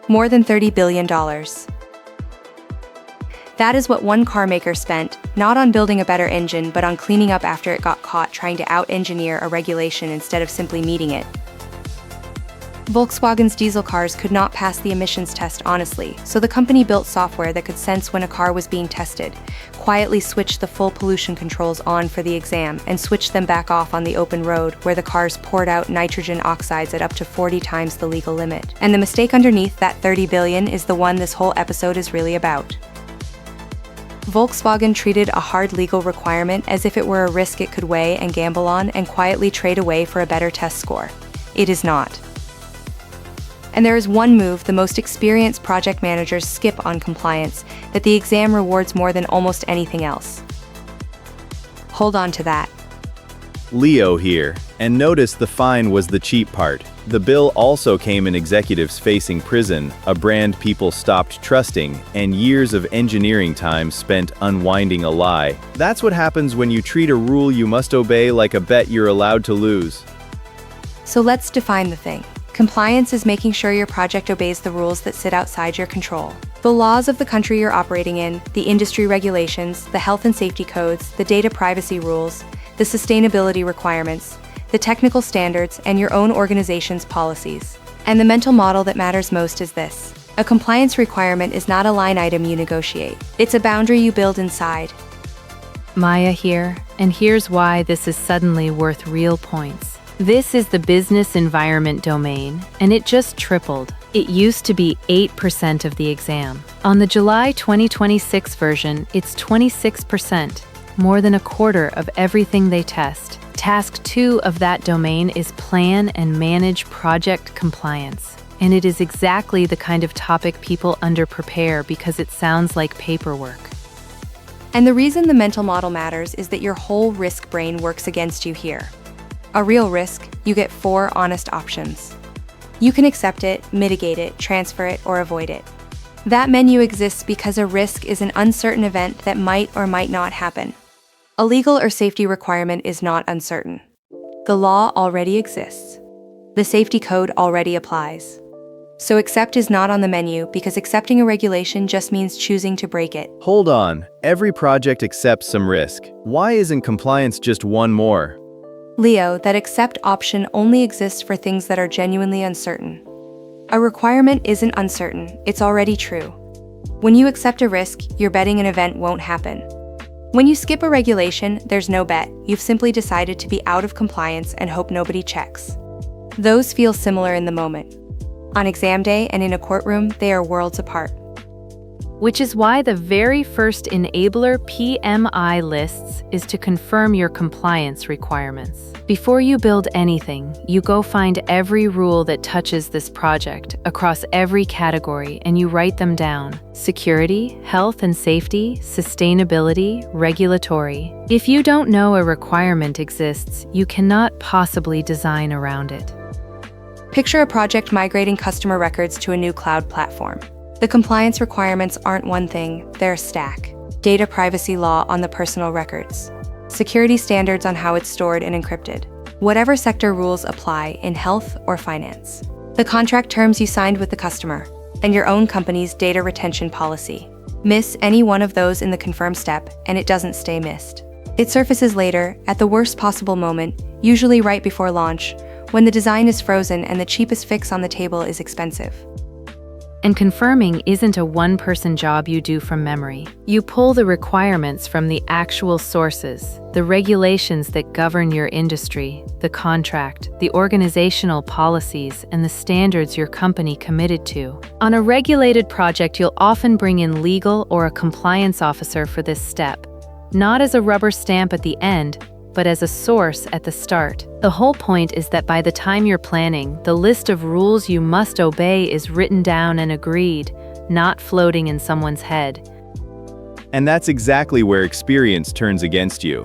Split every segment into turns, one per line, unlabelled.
More than $30 billion. That is what one car maker spent, not on building a better engine but on cleaning up after it got caught trying to out-engineer a regulation instead of simply meeting it. Volkswagen's diesel cars could not pass the emissions test honestly, so the company built software that could sense when a car was being tested, quietly switch the full pollution controls on for the exam, and switch them back off on the open road where the cars poured out nitrogen oxides at up to 40 times the legal limit. And the mistake underneath that 30 billion is the one this whole episode is really about. Volkswagen treated a hard legal requirement as if it were a risk it could weigh and gamble on and quietly trade away for a better test score. It is not. And there is one move the most experienced project managers skip on compliance that the exam rewards more than almost anything else. Hold on to that.
Leo here, and notice the fine was the cheap part. The bill also came in executives facing prison, a brand people stopped trusting, and years of engineering time spent unwinding a lie. That's what happens when you treat a rule you must obey like a bet you're allowed to lose.
So let's define the thing. Compliance is making sure your project obeys the rules that sit outside your control. The laws of the country you're operating in, the industry regulations, the health and safety codes, the data privacy rules, the sustainability requirements, the technical standards, and your own organization's policies. And the mental model that matters most is this. A compliance requirement is not a line item you negotiate. It's a boundary you build inside.
Maya here, and here's why this is suddenly worth real points. This is the business environment domain, and it just tripled. It used to be 8% of the exam. On the July 2026 version, it's 26%, more than a quarter of everything they test. Task 2 of that domain is plan and manage project compliance. And it is exactly the kind of topic people underprepare because it sounds like paperwork.
And the reason the mental model matters is that your whole risk brain works against you here. A real risk, you get 4 honest options. You can accept it, mitigate it, transfer it, or avoid it. That menu exists because a risk is an uncertain event that might or might not happen. A legal or safety requirement is not uncertain. The law already exists. The safety code already applies. So accept is not on the menu because accepting a regulation just means choosing to break it.
Hold on, every project accepts some risk. Why isn't compliance just one more?
Leo, that accept option only exists for things that are genuinely uncertain. A requirement isn't uncertain, it's already true. When you accept a risk, you're betting an event won't happen. When you skip a regulation, there's no bet, you've simply decided to be out of compliance and hope nobody checks. Those feel similar in the moment. On exam day and in a courtroom, they are worlds apart.
Which is why the very first enabler PMI lists is to confirm your compliance requirements. Before you build anything, you go find every rule that touches this project across every category and you write them down. Security, health and safety, sustainability, regulatory. If you don't know a requirement exists, you cannot possibly design around it.
Picture a project migrating customer records to a new cloud platform. The compliance requirements aren't one thing, they're a stack. Data privacy law on the personal records. Security standards on how it's stored and encrypted. Whatever sector rules apply in health or finance. The contract terms you signed with the customer, and your own company's data retention policy. Miss any one of those in the confirm step, and it doesn't stay missed. It surfaces later, at the worst possible moment, usually right before launch, when the design is frozen and the cheapest fix on the table is expensive.
And confirming isn't a one-person job you do from memory. You pull the requirements from the actual sources, the regulations that govern your industry, the contract, the organizational policies, and the standards your company committed to. On a regulated project, you'll often bring in legal or a compliance officer for this step, not as a rubber stamp at the end, but as a source at the start. The whole point is that by the time you're planning, the list of rules you must obey is written down and agreed, not floating in someone's head.
And that's exactly where experience turns against you.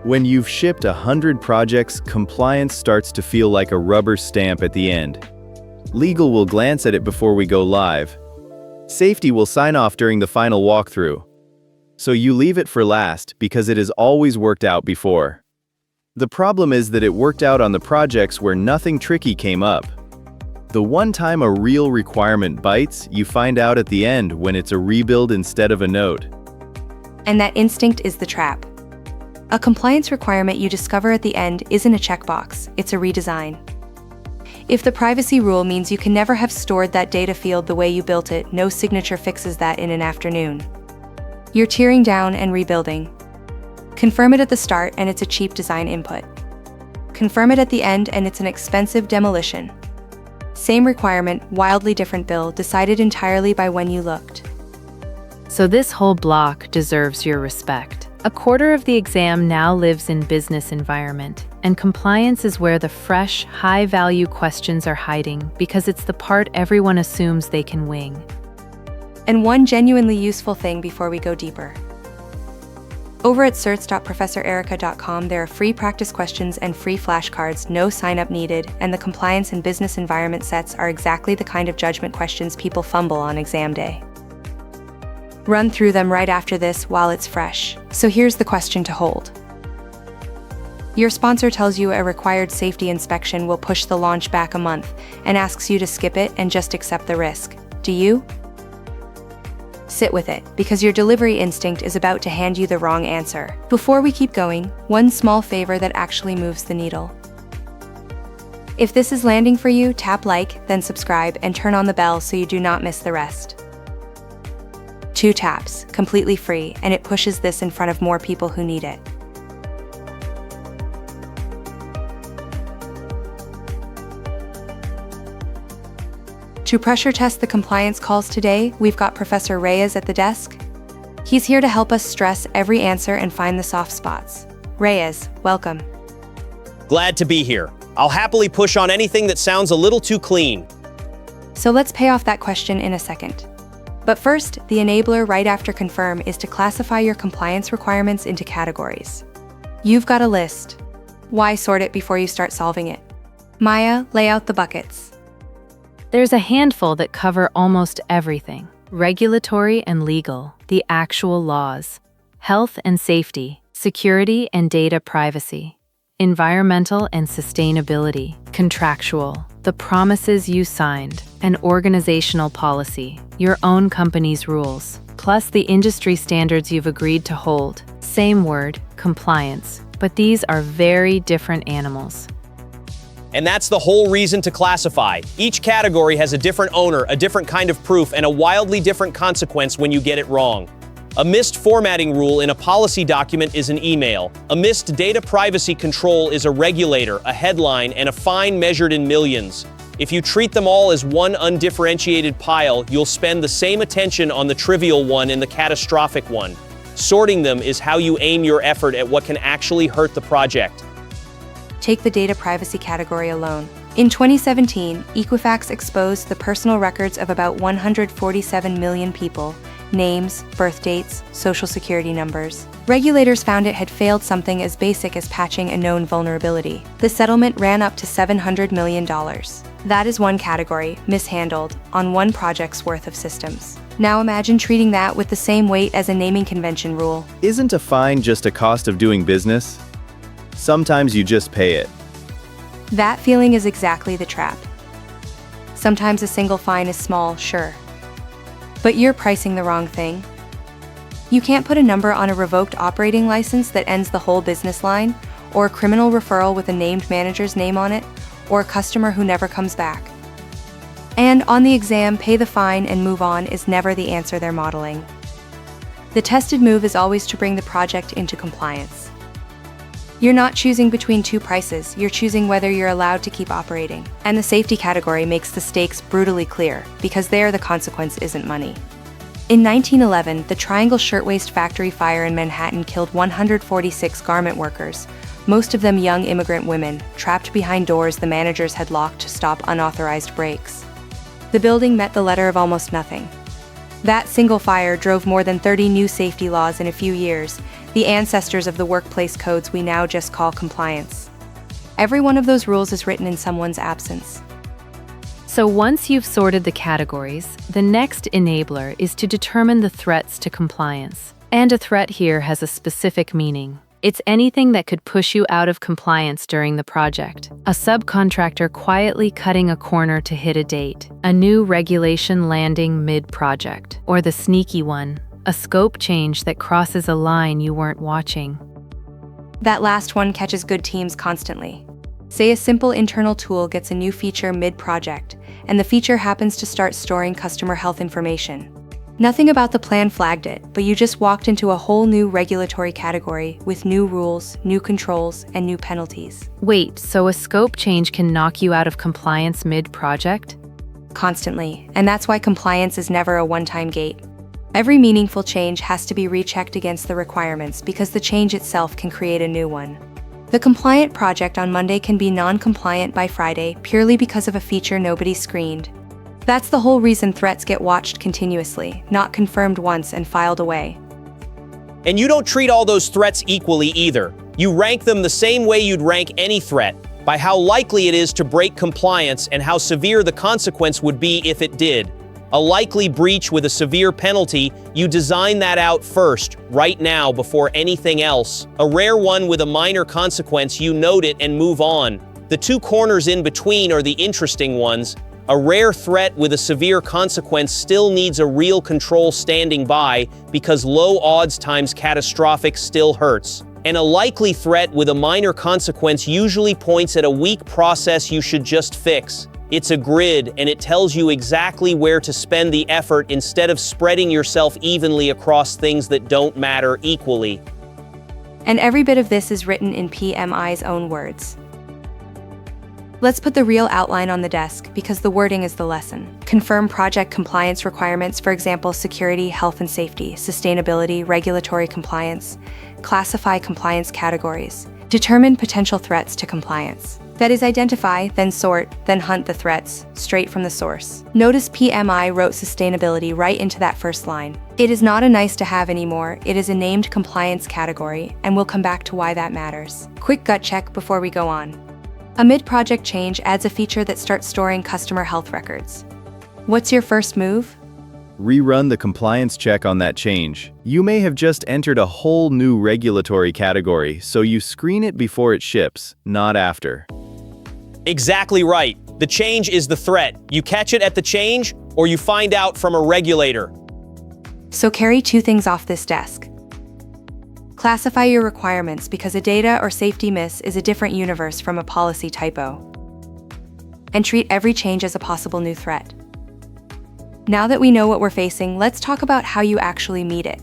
When you've shipped 100 projects, compliance starts to feel like a rubber stamp at the end. Legal will glance at it before we go live. Safety will sign off during the final walkthrough. So you leave it for last because it has always worked out before. The problem is that it worked out on the projects where nothing tricky came up. The one time a real requirement bites, you find out at the end when it's a rebuild instead of a note.
And that instinct is the trap. A compliance requirement you discover at the end isn't a checkbox, it's a redesign. If the privacy rule means you can never have stored that data field the way you built it, no signature fixes that in an afternoon. You're tearing down and rebuilding. Confirm it at the start and it's a cheap design input. Confirm it at the end and it's an expensive demolition. Same requirement, wildly different bill, decided entirely by when you looked.
So this whole block deserves your respect. A quarter of the exam now lives in business environment, and compliance is where the fresh, high-value questions are hiding because it's the part everyone assumes they can wing.
And one genuinely useful thing before we go deeper. Over at certs.professorerica.com there are free practice questions and free flashcards, no sign-up needed, and the compliance and business environment sets are exactly the kind of judgment questions people fumble on exam day. Run through them right after this while it's fresh. So here's the question to hold. Your sponsor tells you a required safety inspection will push the launch back a month and asks you to skip it and just accept the risk. Do you? Sit with it, because your delivery instinct is about to hand you the wrong answer. Before we keep going, one small favor that actually moves the needle. If this is landing for you, tap like, then subscribe, and turn on the bell so you do not miss the rest. 2 taps, completely free, and it pushes this in front of more people who need it. To pressure test the compliance calls today, we've got Professor Reyes at the desk. He's here to help us stress every answer and find the soft spots. Reyes, welcome.
Glad to be here. I'll happily push on anything that sounds a little too clean.
So let's pay off that question in a second. But first, the enabler right after confirm is to classify your compliance requirements into categories. You've got a list. Why sort it before you start solving it? Maya, lay out the buckets.
There's a handful that cover almost everything. Regulatory and legal, the actual laws. Health and safety, security and data privacy. Environmental and sustainability, contractual, the promises you signed, and organizational policy, your own company's rules, plus the industry standards you've agreed to hold. Same word, compliance, but these are very different animals.
And that's the whole reason to classify. Each category has a different owner, a different kind of proof, and a wildly different consequence when you get it wrong. A missed formatting rule in a policy document is an email. A missed data privacy control is a regulator, a headline, and a fine measured in millions. If you treat them all as one undifferentiated pile, you'll spend the same attention on the trivial one and the catastrophic one. Sorting them is how you aim your effort at what can actually hurt the project.
Take the data privacy category alone. In 2017, Equifax exposed the personal records of about 147 million people. Names, birth dates, social security numbers. Regulators found it had failed something as basic as patching a known vulnerability. The settlement ran up to $700 million. That is one category, mishandled, on one project's worth of systems. Now imagine treating that with the same weight as a naming convention rule.
Isn't a fine just a cost of doing business? Sometimes you just pay it.
That feeling is exactly the trap. Sometimes a single fine is small, sure. But you're pricing the wrong thing. You can't put a number on a revoked operating license that ends the whole business line, or a criminal referral with a named manager's name on it, or a customer who never comes back. And on the exam, pay the fine and move on is never the answer they're modeling. The tested move is always to bring the project into compliance. You're not choosing between two prices, you're choosing whether you're allowed to keep operating. And the safety category makes the stakes brutally clear, because there the consequence isn't money. In 1911, the Triangle Shirtwaist factory fire in Manhattan killed 146 garment workers, most of them young immigrant women, trapped behind doors the managers had locked to stop unauthorized breaks. The building met the letter of almost nothing. That single fire drove more than 30 new safety laws in a few years, the ancestors of the workplace codes we now just call compliance. Every one of those rules is written in someone's absence.
So once you've sorted the categories, the next enabler is to determine the threats to compliance. And a threat here has a specific meaning. It's anything that could push you out of compliance during the project. A subcontractor quietly cutting a corner to hit a date, a new regulation landing mid-project, or the sneaky one, a scope change that crosses a line you weren't watching.
That last one catches good teams constantly. Say a simple internal tool gets a new feature mid-project, and the feature happens to start storing customer health information. Nothing about the plan flagged it, but you just walked into a whole new regulatory category with new rules, new controls, and new penalties.
Wait, so a scope change can knock you out of compliance mid-project?
Constantly, and that's why compliance is never a one-time gate. Every meaningful change has to be rechecked against the requirements because the change itself can create a new one. The compliant project on Monday can be non-compliant by Friday purely because of a feature nobody screened. That's the whole reason threats get watched continuously, not confirmed once and filed away.
And you don't treat all those threats equally either. You rank them the same way you'd rank any threat, by how likely it is to break compliance and how severe the consequence would be if it did. A likely breach with a severe penalty, you design that out first, right now, before anything else. A rare one with a minor consequence, you note it and move on. The two corners in between are the interesting ones. A rare threat with a severe consequence still needs a real control standing by because low odds times catastrophic still hurts. And a likely threat with a minor consequence usually points at a weak process you should just fix. It's a grid, and it tells you exactly where to spend the effort instead of spreading yourself evenly across things that don't matter equally.
And every bit of this is written in PMI's own words. Let's put the real outline on the desk because the wording is the lesson. Confirm project compliance requirements, for example, security, health and safety, sustainability, regulatory compliance. Classify compliance categories. Determine potential threats to compliance. That is, identify, then sort, then hunt the threats, straight from the source. Notice PMI wrote sustainability right into that first line. It is not a nice to have anymore, it is a named compliance category, and we'll come back to why that matters. Quick gut check before we go on. A mid-project change adds a feature that starts storing customer health records. What's your first move?
Rerun the compliance check on that change. You may have just entered a whole new regulatory category, so you screen it before it ships, not after.
Exactly right. The change is the threat. You catch it at the change, or you find out from a regulator.
So carry two things off this desk. Classify your requirements because a data or safety miss is a different universe from a policy typo. And treat every change as a possible new threat. Now that we know what we're facing, let's talk about how you actually meet it.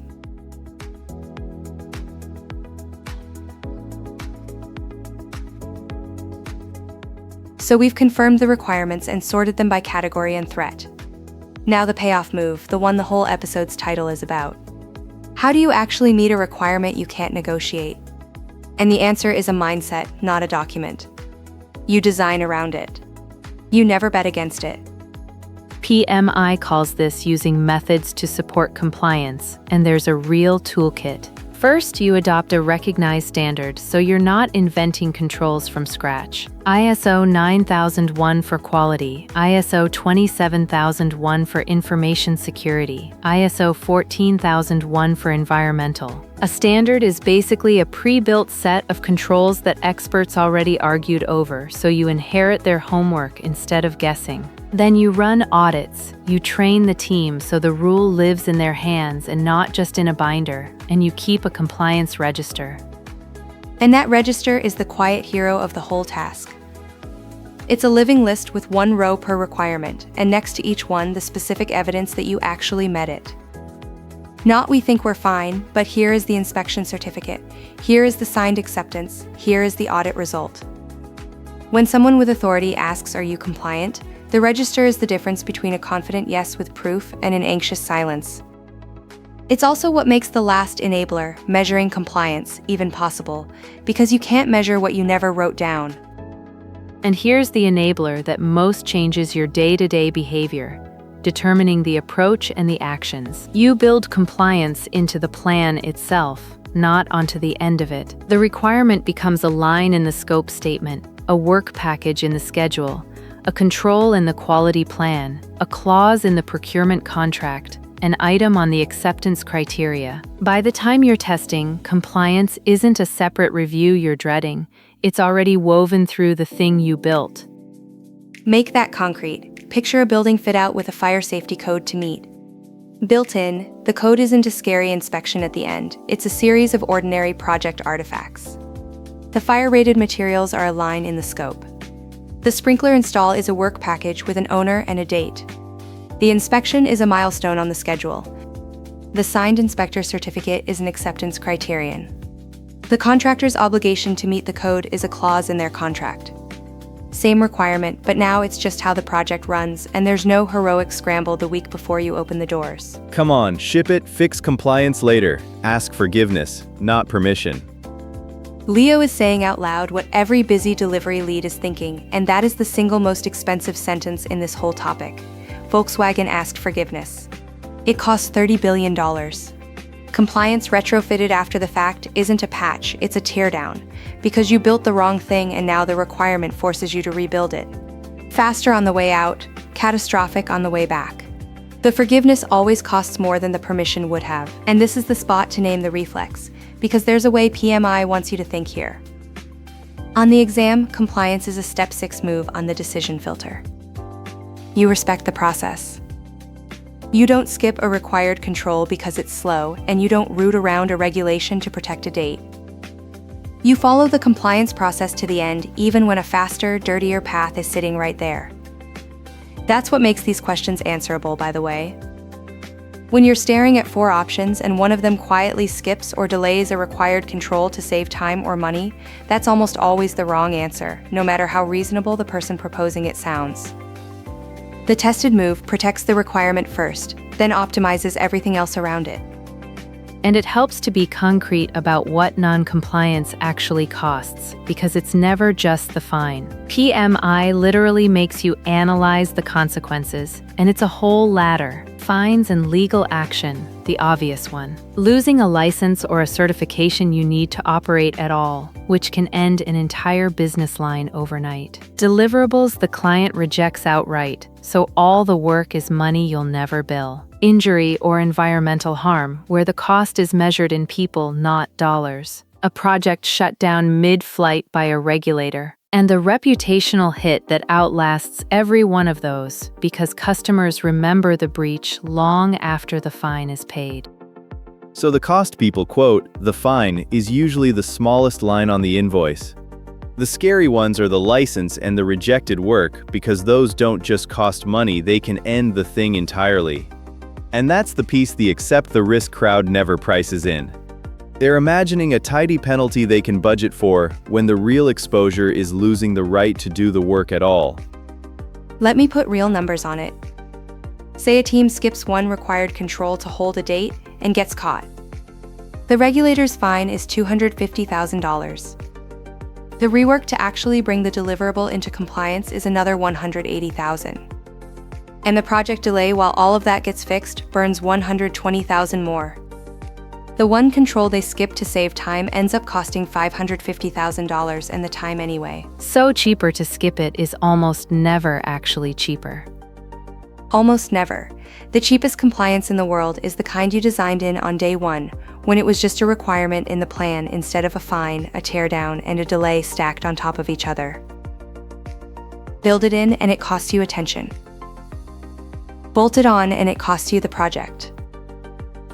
So we've confirmed the requirements and sorted them by category and threat. Now the payoff move, the one the whole episode's title is about. How do you actually meet a requirement you can't negotiate? And the answer is a mindset, not a document. You design around it. You never bet against it.
PMI calls this using methods to support compliance, and there's a real toolkit. First, you adopt a recognized standard, so you're not inventing controls from scratch. ISO 9001 for quality, ISO 27001 for information security, ISO 14001 for environmental. A standard is basically a pre-built set of controls that experts already argued over, so you inherit their homework instead of guessing. Then you run audits. You train the team so the rule lives in their hands and not just in a binder, and you keep a compliance register.
And that register is the quiet hero of the whole task. It's a living list with one row per requirement, and next to each one the specific evidence that you actually met it. Not we think we're fine, but here is the inspection certificate, here is the signed acceptance, here is the audit result. When someone with authority asks, "Are you compliant?" the register is the difference between a confident yes with proof and an anxious silence. It's also what makes the last enabler, measuring compliance, even possible, because you can't measure what you never wrote down.
And here's the enabler that most changes your day-to-day behavior, determining the approach and the actions. You build compliance into the plan itself, not onto the end of it. The requirement becomes a line in the scope statement, a work package in the schedule, a control in the quality plan, a clause in the procurement contract, an item on the acceptance criteria. By the time you're testing, compliance isn't a separate review you're dreading. It's already woven through the thing you built.
Make that concrete. Picture a building fit out with a fire safety code to meet. Built in, the code isn't a scary inspection at the end. It's a series of ordinary project artifacts. The fire-rated materials are a line in the scope. The sprinkler install is a work package with an owner and a date. The inspection is a milestone on the schedule. The signed inspector certificate is an acceptance criterion. The contractor's obligation to meet the code is a clause in their contract. Same requirement, but now it's just how the project runs, and there's no heroic scramble the week before you open the doors.
Come on, ship it, fix compliance later. Ask forgiveness, not permission.
Leo is saying out loud what every busy delivery lead is thinking, and that is the single most expensive sentence in this whole topic. Volkswagen asked forgiveness. It costs $30 billion. Compliance retrofitted after the fact isn't a patch, it's a teardown, because you built the wrong thing and now the requirement forces you to rebuild it. Faster on the way out, catastrophic on the way back. The forgiveness always costs more than the permission would have, and this is the spot to name the reflex, because there's a way PMI wants you to think here. On the exam, compliance is a step 6 move on the decision filter. You respect the process. You don't skip a required control because it's slow, and you don't root around a regulation to protect a date. You follow the compliance process to the end, even when a faster, dirtier path is sitting right there. That's what makes these questions answerable, by the way. When you're staring at 4 options and one of them quietly skips or delays a required control to save time or money, that's almost always the wrong answer, no matter how reasonable the person proposing it sounds. The tested move protects the requirement first, then optimizes everything else around it.
And it helps to be concrete about what non-compliance actually costs, because it's never just the fine. PMI literally makes you analyze the consequences, and it's a whole ladder. Fines and legal action, the obvious one. Losing a license or a certification you need to operate at all, which can end an entire business line overnight. Deliverables the client rejects outright, so all the work is money you'll never bill. Injury or environmental harm, where the cost is measured in people, not dollars. A project shut down mid-flight by a regulator. And the reputational hit that outlasts every one of those, because customers remember the breach long after the fine is paid.
So the cost people quote, the fine, is usually the smallest line on the invoice. The scary ones are the license and the rejected work, because those don't just cost money, they can end the thing entirely. And that's the piece the accept the risk crowd never prices in. They're imagining a tidy penalty they can budget for, when the real exposure is losing the right to do the work at all.
Let me put real numbers on it. Say a team skips one required control to hold a date and gets caught. The regulator's fine is $250,000. The rework to actually bring the deliverable into compliance is another $180,000. And the project delay while all of that gets fixed burns $120,000 more. The one control they skip to save time ends up costing $550,000 and the time anyway.
So cheaper to skip it is almost never actually cheaper.
Almost never. The cheapest compliance in the world is the kind you designed in on day one, when it was just a requirement in the plan instead of a fine, a teardown, and a delay stacked on top of each other. Build it in and it costs you attention. Bolt it on and it costs you the project.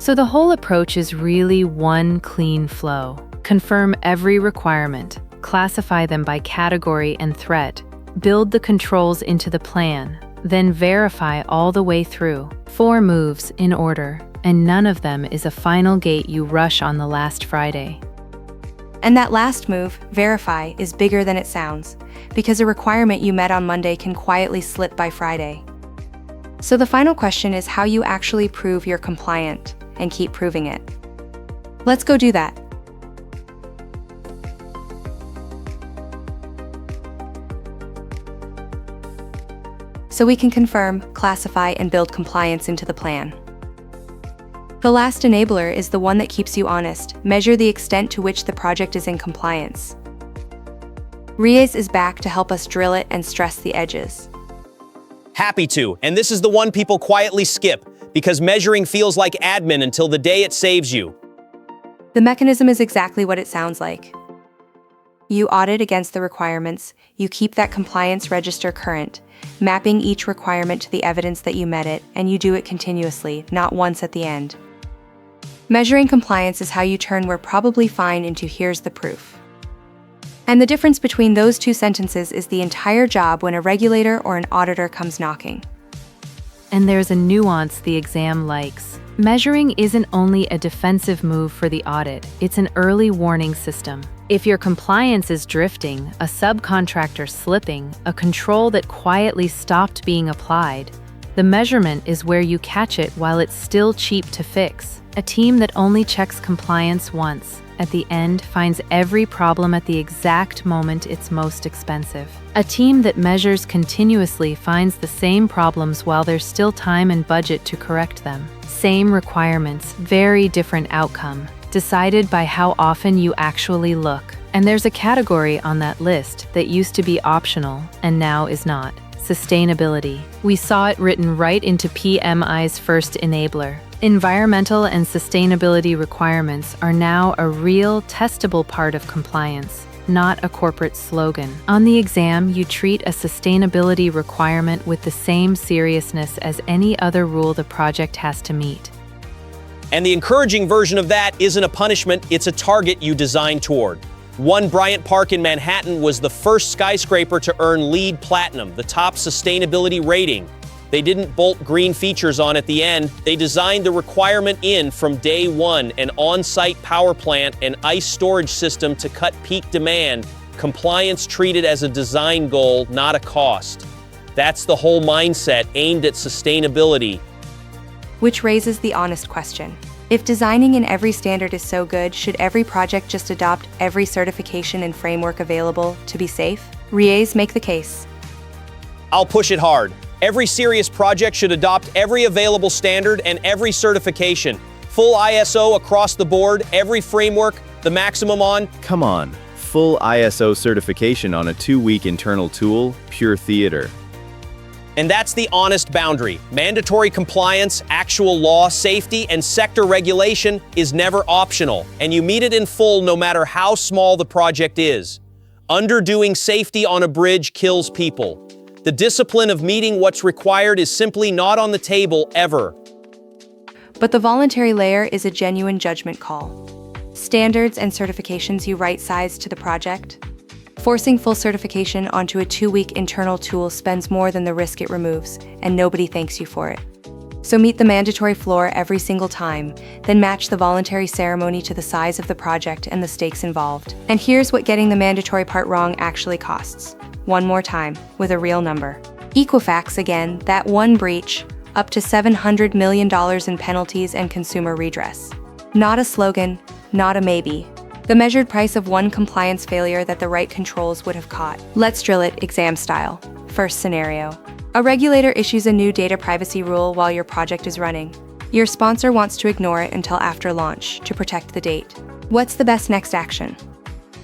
So the whole approach is really one clean flow. Confirm every requirement, classify them by category and threat, build the controls into the plan, then verify all the way through. 4 moves in order, and none of them is a final gate you rush on the last Friday.
And that last move, verify, is bigger than it sounds, because a requirement you met on Monday can quietly slip by Friday. So the final question is how you actually prove you're compliant, and keep proving it. Let's go do that. So we can confirm, classify, and build compliance into the plan. The last enabler is the one that keeps you honest. Measure the extent to which the project is in compliance. Riaz is back to help us drill it and stress the edges.
Happy to, and this is the one people quietly skip. because measuring feels like admin until the day it saves you.
The mechanism is exactly what it sounds like. You audit against the requirements, you keep that compliance register current, mapping each requirement to the evidence that you met it, and you do it continuously, not once at the end. Measuring compliance is how you turn "we're probably fine" into "here's the proof." And the difference between those two sentences is the entire job when a regulator or an auditor comes knocking.
And there's a nuance the exam likes. Measuring isn't only a defensive move for the audit, it's an early warning system. If your compliance is drifting, a subcontractor slipping, a control that quietly stopped being applied, the measurement is where you catch it while it's still cheap to fix. A team that only checks compliance once, at the end, finds every problem at the exact moment it's most expensive. A team that measures continuously finds the same problems while there's still time and budget to correct them. Same requirements, very different outcome, decided by how often you actually look. And there's a category on that list that used to be optional and now is not. Sustainability. We saw it written right into PMI's first enabler. Environmental and sustainability requirements are now a real, testable part of compliance, not a corporate slogan. On the exam, you treat a sustainability requirement with the same seriousness as any other rule the project has to meet.
And the encouraging version of that isn't a punishment, it's a target you design toward. One Bryant Park in Manhattan was the first skyscraper to earn LEED Platinum, the top sustainability rating. They didn't bolt green features on at the end. They designed the requirement in from day one: an on-site power plant and ice storage system to cut peak demand. Compliance treated as a design goal, not a cost. That's the whole mindset aimed at sustainability.
Which raises the honest question. If designing in every standard is so good, should every project just adopt every certification and framework available to be safe? RIAs make the case.
I'll push it hard. Every serious project should adopt every available standard and every certification. Full ISO across the board, every framework, the maximum on.
Come on, full ISO certification on a 2-week internal tool, pure theater.
And that's the honest boundary. Mandatory compliance, actual law, safety, and sector regulation is never optional, and you meet it in full no matter how small the project is. Underdoing safety on a bridge kills people. The discipline of meeting what's required is simply not on the table ever.
But the voluntary layer is a genuine judgment call. Standards and certifications you right-size to the project. Forcing full certification onto a 2-week internal tool spends more than the risk it removes, and nobody thanks you for it. So meet the mandatory floor every single time, then match the voluntary ceremony to the size of the project and the stakes involved. And here's what getting the mandatory part wrong actually costs. One more time, with a real number. Equifax again, that one breach, up to $700 million in penalties and consumer redress. Not a slogan, not a maybe. The measured price of one compliance failure that the right controls would have caught. Let's drill it, exam style. First scenario. A regulator issues a new data privacy rule while your project is running. Your sponsor wants to ignore it until after launch to protect the date. What's the best next action?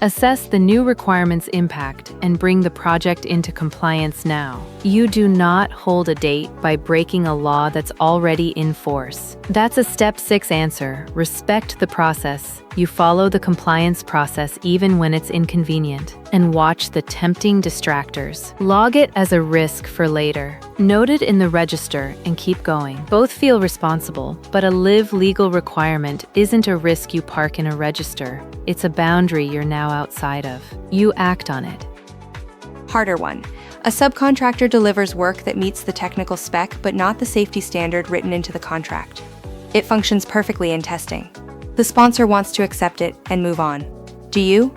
Assess the new requirements' impact and bring the project into compliance now. You do not hold a date by breaking a law that's already in force. That's a step 6 answer. Respect the process. You follow the compliance process even when it's inconvenient. And watch the tempting distractors. Log it as a risk for later. Note it in the register and keep going. Both feel responsible, but a live legal requirement isn't a risk you park in a register. It's a boundary you're now outside of. You act on it.
Harder one. A subcontractor delivers work that meets the technical spec but not the safety standard written into the contract. It functions perfectly in testing. The sponsor wants to accept it and move on. Do you?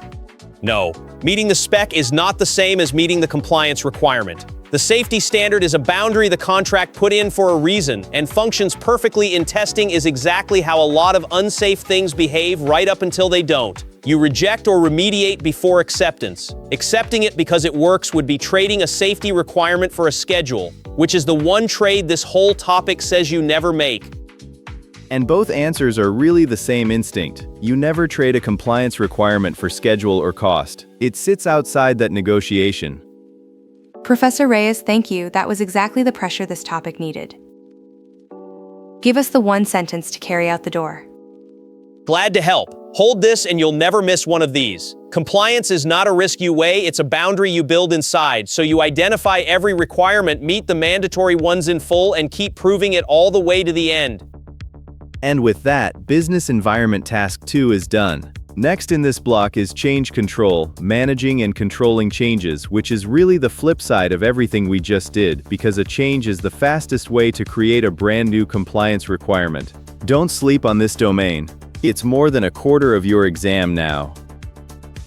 No. Meeting the spec is not the same as meeting the compliance requirement. The safety standard is a boundary the contract put in for a reason, and functions perfectly in testing is exactly how a lot of unsafe things behave right up until they don't. You reject or remediate before acceptance. Accepting it because it works would be trading a safety requirement for a schedule, which is the one trade this whole topic says you never make.
And both answers are really the same instinct. You never trade a compliance requirement for schedule or cost. It sits outside that negotiation.
Professor Reyes, thank you. That was exactly the pressure this topic needed. Give us the one sentence to carry out the door.
Glad to help. Hold this and you'll never miss one of these. Compliance is not a risk you weigh, it's a boundary you build inside, so you identify every requirement, meet the mandatory ones in full, and keep proving it all the way to the end.
And with that, Business Environment Task 2 is done. Next in this block is change control, managing and controlling changes, which is really the flip side of everything we just did, because a change is the fastest way to create a brand new compliance requirement. Don't sleep on this domain. It's more than a quarter of your exam now.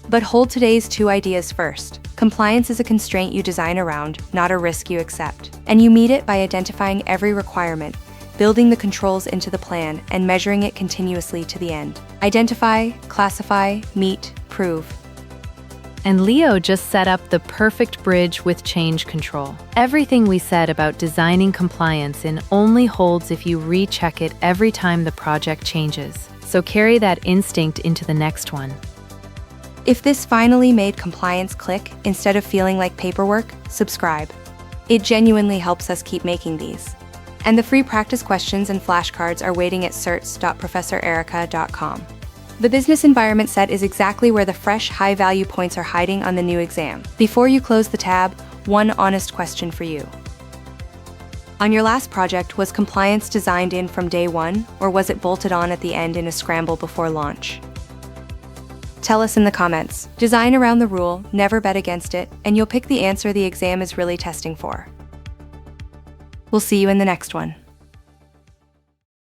But hold today's two ideas first. Compliance is a constraint you design around, not a risk you accept. And you meet it by identifying every requirement, building the controls into the plan, and measuring it continuously to the end. Identify, classify, meet, prove.
And Leo just set up the perfect bridge with change control. Everything we said about designing compliance in only holds if you recheck it every time the project changes. So carry that instinct into the next one.
If this finally made compliance click instead of feeling like paperwork, subscribe. It genuinely helps us keep making these. And the free practice questions and flashcards are waiting at certs.professorerica.com. The business environment set is exactly where the fresh, high-value points are hiding on the new exam. Before you close the tab, one honest question for you. On your last project, was compliance designed in from day one, or was it bolted on at the end in a scramble before launch? Tell us in the comments. Design around the rule, never bet against it, and you'll pick the answer the exam is really testing for. We'll see you in the next one.